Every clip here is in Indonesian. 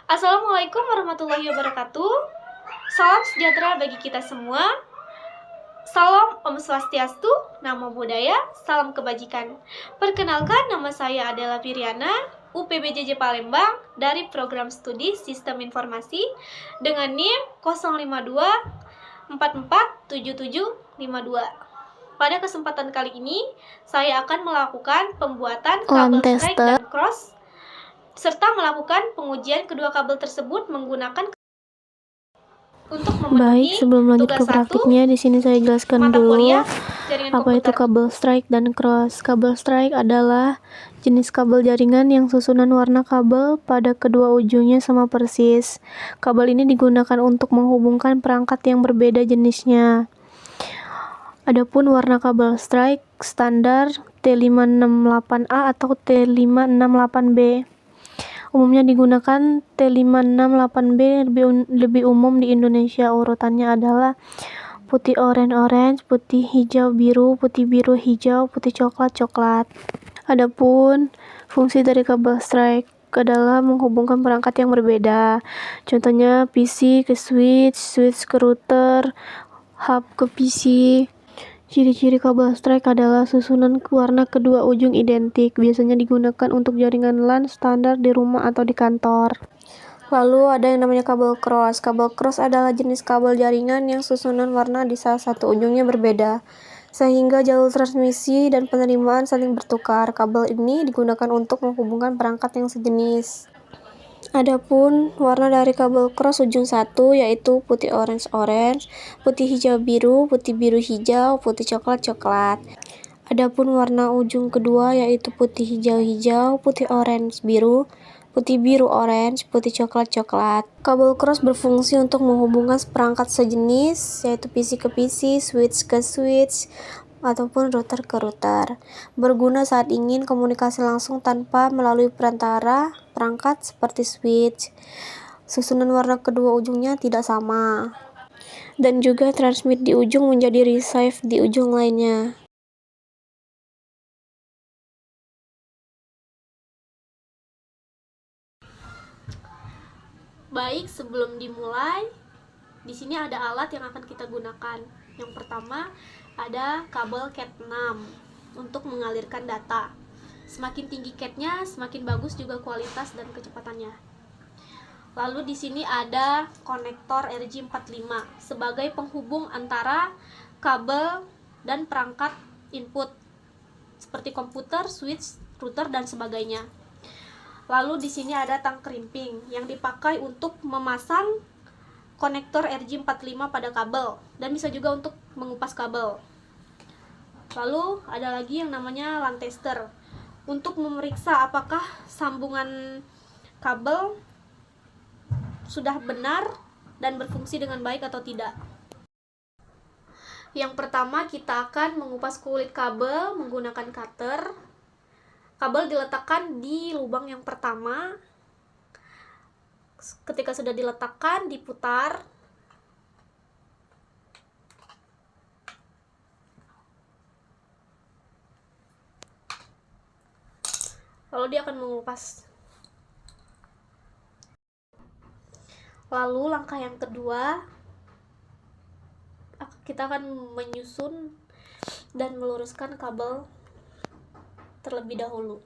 Assalamualaikum warahmatullahi wabarakatuh. Salam sejahtera bagi kita semua. Salam Om Swastiastu, Namo Buddhaya, salam kebajikan. Perkenalkan, nama saya adalah Viriana, UPBJJ Palembang, dari program studi Sistem Informasi dengan NIM 052447752. Pada kesempatan kali ini, saya akan melakukan pembuatan kabel strike dan cross serta melakukan pengujian kedua kabel tersebut menggunakan untuk memenuhi. Baik, sebelum lanjut ke praktiknya, di sini saya jelaskan dulu apa itu kabel strike dan cross. Kabel strike adalah jenis kabel jaringan yang susunan warna kabel pada kedua ujungnya sama persis. Kabel ini digunakan untuk menghubungkan perangkat yang berbeda jenisnya. Adapun warna kabel strike standar T568A atau T568B. Umumnya digunakan T568B lebih umum di Indonesia. Urutannya adalah putih orange, putih hijau biru, putih biru hijau, putih coklat. Adapun fungsi dari kabel strike adalah menghubungkan perangkat yang berbeda. Contohnya PC ke switch, switch ke router, hub ke PC. Ciri-ciri kabel strike adalah susunan warna kedua ujung identik, biasanya digunakan untuk jaringan LAN standar di rumah atau di kantor. Lalu ada yang namanya kabel cross. Kabel cross adalah jenis kabel jaringan yang susunan warna di salah satu ujungnya berbeda, sehingga jalur transmisi dan penerimaan saling bertukar. Kabel ini digunakan untuk menghubungkan perangkat yang sejenis. Adapun warna dari kabel cross ujung satu yaitu putih orange, putih hijau biru hijau, putih coklat. Adapun warna ujung kedua yaitu putih hijau, putih orange biru orange, putih coklat. Kabel cross berfungsi untuk menghubungkan perangkat sejenis yaitu PC ke PC, switch ke switch, ataupun router ke router. Berguna saat ingin komunikasi langsung tanpa melalui perantara perangkat seperti switch. Susunan warna kedua ujungnya tidak sama. Dan juga transmit di ujung menjadi receive di ujung lainnya. Baik, sebelum dimulai, di sini ada alat yang akan kita gunakan. Yang pertama ada kabel Cat 6 untuk mengalirkan data. Semakin tinggi catnya, semakin bagus juga kualitas dan kecepatannya. Lalu di sini ada konektor RJ45 sebagai penghubung antara kabel dan perangkat input seperti komputer, switch, router dan sebagainya. Lalu di sini ada tang krimping yang dipakai untuk memasang konektor RJ45 pada kabel dan bisa juga untuk mengupas kabel. Lalu ada lagi yang namanya LAN tester untuk memeriksa apakah sambungan kabel sudah benar dan berfungsi dengan baik atau tidak. Yang pertama kita akan mengupas kulit kabel menggunakan cutter. Kabel diletakkan di lubang yang pertama. Ketika sudah diletakkan, diputar. Lalu dia akan mengupas. Lalu langkah yang kedua, kita akan menyusun dan meluruskan kabel terlebih dahulu.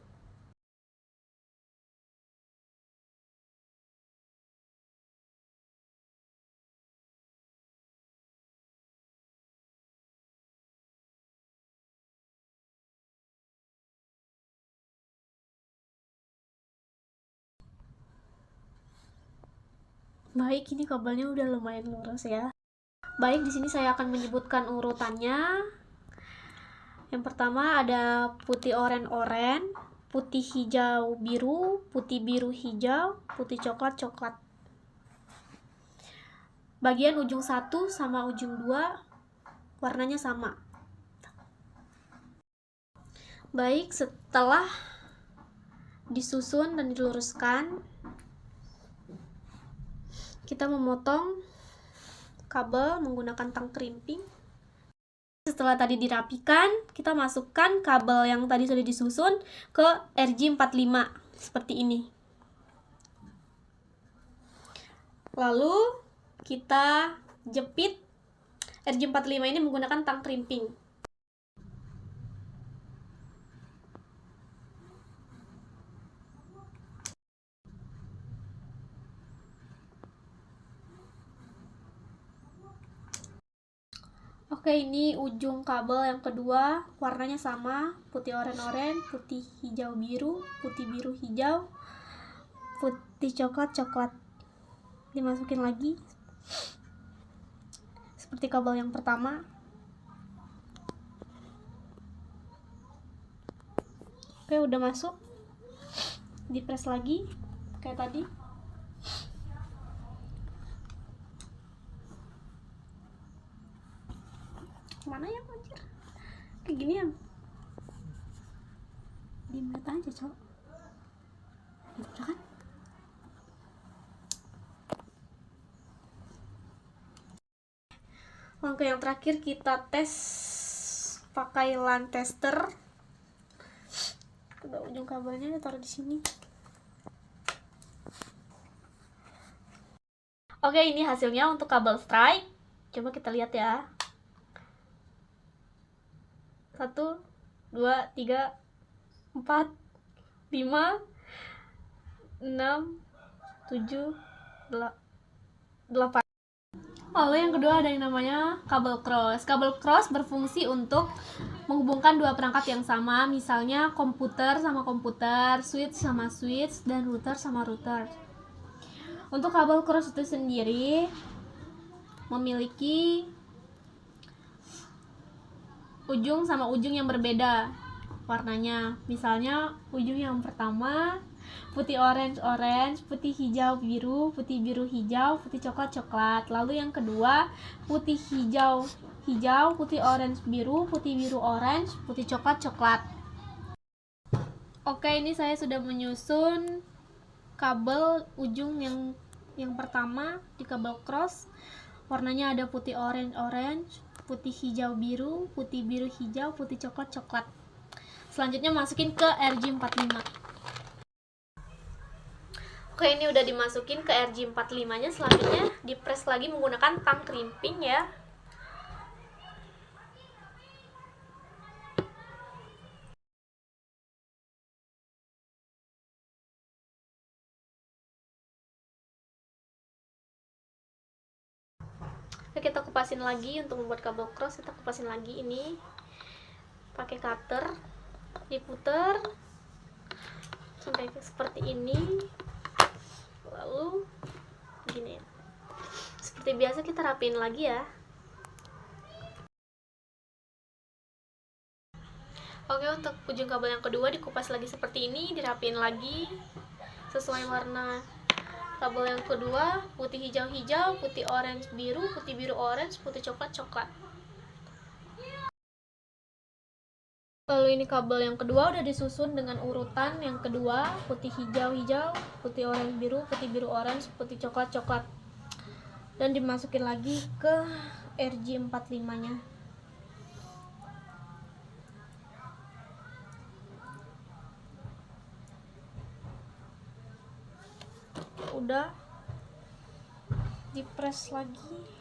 Baik, ini kabelnya udah lumayan lurus ya. Baik, di sini saya akan menyebutkan urutannya. Yang pertama ada putih orange, putih hijau biru, putih biru hijau, putih coklat. Bagian ujung 1 sama ujung 2 warnanya sama. Baik, setelah disusun dan diluruskan, kita memotong kabel menggunakan tang krimping. Setelah tadi dirapikan, kita masukkan kabel yang tadi sudah disusun ke RJ45 seperti ini. Lalu kita jepit RJ45 ini menggunakan tang crimping. Oke, ini ujung kabel yang kedua, warnanya sama, putih oranye, putih hijau biru, putih biru hijau, putih coklat. Dimasukin lagi seperti kabel yang pertama. Oke, udah masuk. Dipres lagi kayak tadi. Mana ya anjir? Kayak gini ya. Dimet aja, Cok. Gitu kan? Langkah yang terakhir kita tes pakai LAN tester. Udah ujung kabelnya taruh di sini. Oke, ini hasilnya untuk kabel strike. Coba kita lihat ya. 1, 2, 3, 4, 5, 6, 7, 8. Lalu yang kedua ada yang namanya kabel cross. Kabel cross berfungsi untuk menghubungkan dua perangkat yang sama, misalnya komputer sama komputer, switch sama switch, dan router sama router. Untuk kabel cross itu sendiri memiliki ujung sama ujung yang berbeda warnanya. Misalnya ujung yang pertama putih orange, putih hijau biru, putih biru hijau, putih coklat. Lalu yang kedua putih hijau, putih orange biru, putih biru orange, putih coklat. Oke, ini saya sudah menyusun kabel ujung yang pertama di kabel cross. Warnanya ada putih orange, putih hijau biru, putih biru hijau, putih coklat. Selanjutnya masukin ke RJ45. Oke, ini udah dimasukin ke RJ45 nya. Selanjutnya dipres lagi menggunakan tang crimping ya. Oke, kita kupasin lagi. Untuk membuat kabel cross kita kupasin lagi ini pakai cutter, diputer sampai seperti ini. Lalu gini, seperti biasa kita rapiin lagi ya. Oke, untuk ujung kabel yang kedua dikupas lagi seperti ini, dirapiin lagi sesuai warna kabel yang kedua, putih hijau, putih orange biru, putih biru orange, putih coklat. Lalu ini kabel yang kedua udah disusun dengan urutan yang kedua, putih hijau, putih orange biru, putih biru orange, putih coklat. Dan dimasukin lagi ke RJ45 nya. Udah dipres lagi.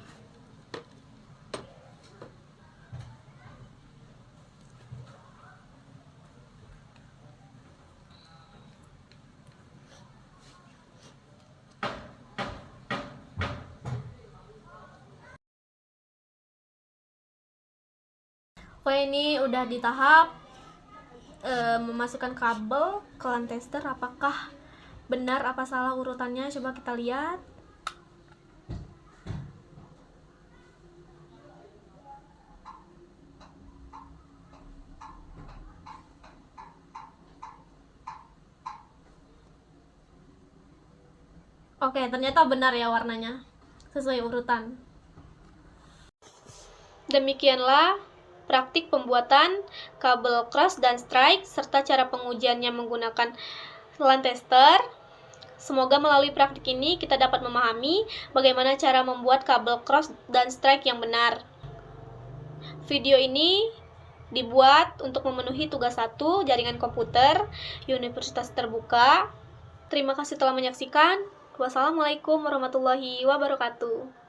Oke, ini udah di tahap memasukkan kabel ke LAN tester. Apakah benar apa salah urutannya? Coba kita lihat. Oke, ternyata benar ya warnanya sesuai urutan. Demikianlah praktik pembuatan kabel cross dan strike serta cara pengujiannya menggunakan LAN tester. Semoga melalui praktik ini kita dapat memahami bagaimana cara membuat kabel cross dan strike yang benar. Video ini dibuat untuk memenuhi tugas 1 jaringan komputer Universitas Terbuka. Terima kasih telah menyaksikan. Wassalamualaikum warahmatullahi wabarakatuh.